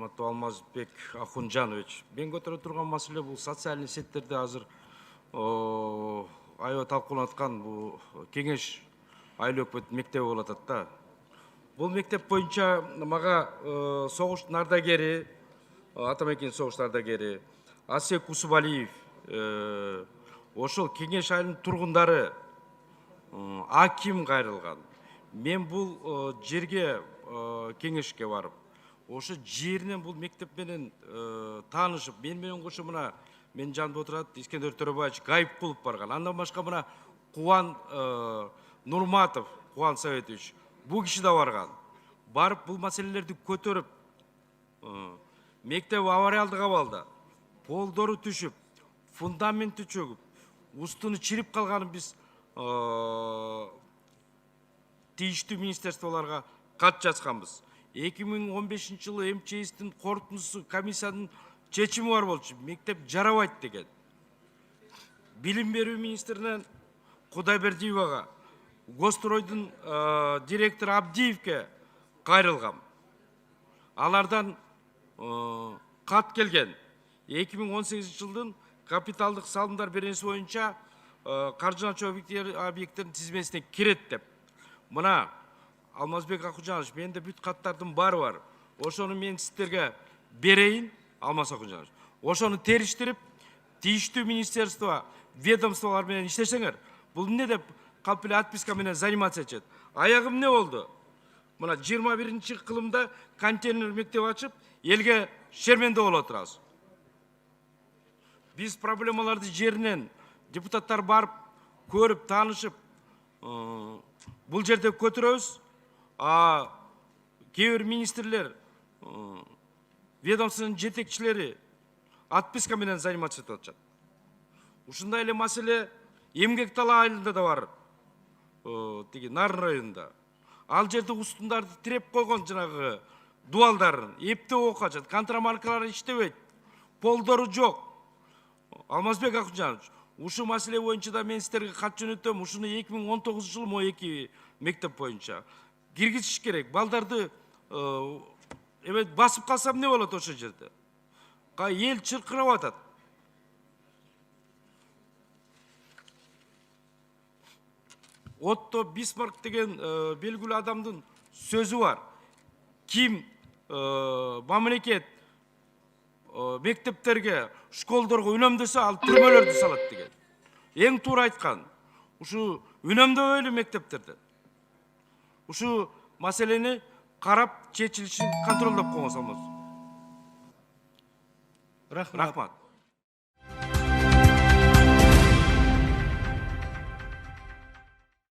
урматтуу Алмазбек Акунжанович, мен көтөрө турган маселе бул социальный сеттерде азыр аябай талкууланып аткан бул кеңеш айлуу өкмөт мектеби болуп атат да. Бул мектеп боюнча мага согуштун ардагери, атамекен согуштун ардагери Асек Усубалиев ошол кеңеш айылынын тургундары аким кайрылган. Мен бул жерге кеңешке барып, ошо жеринен бул мектеп менен таанышып, мен менен кошо мына мен жанымда отурат Искендер Төрөбаевич Гайыпкулов барган. Андан башка мына Кубан Нурматов, Кубан Советович, бул киши да барган. Барып бул маселелерди көтөрүп, мектеп авариялдык абалда, полдору түшүп, фундаменти чөгүп, устуну чирип калганын биз тийиштүү министерстволорго кат жазганбыз. 2015 жылы МЧСтин корутундусу комиссиянын чечими бар болчу. Мектеп жарабайт деген. Билим берүү министринен Кудайбердиевага, Гостройдун директору Абдиевке кайрылгам. Алардан кат келген. 2018 жылдын капиталдык салымдар беренеси боюнча каржыланчу объекттердин тизмесине кирет деп. Мына Алмазбек Акунжанович, менде бүт каттардын баары бар. Ошону мен сиздерге берейин, Алмаз Акунжанович. Ошону териштирип, тийиштүү министерство, ведомстволор менен иштесеңер, бул эмне деп калп эле отписка менен заниматься этет. Аягы эмне болду? Мына 21-чи кылымда контейнер мектеп ачып, элге шерменде болуп отурабыз. Биз проблемаларды жеринен депутаттар барып, көрүп, таанышып, бул жерде көтөрөбүз. Кээ бир министрлер, ведомствонун жетекчилери отписка менен заниматься этип атышат. Ушундай эле маселе Эмгек Тала айылында да бар. Тиги Нарын районунда. Ал жерде устундарды тиреп койгон жанагы дуалдарын эптеп окуп атышат. Контрамаркалары иштебейт. Полдору жок. Алмазбек Акунжанович, ушу маселе боюнча да мен сиздерге кат жөнөтөм. Ушуну 2019 жылы мо 2 мектеп боюнча киргизиш керек. Балдарды басып калса эмне болот ошо жерде? Эл чыркырап атат. Отто Бисмарк деген белгилүү адамдын сөзү бар. Ким мамлекет мектептерге, школдорго үнөмдөсө, ал түрмөлөрдү салат деген. Эң туура айткан. Ушу үнөмдөбөйлү мектептерден. Ушу маселени карап, чечилишин контролдоп коңуз. Рахмат.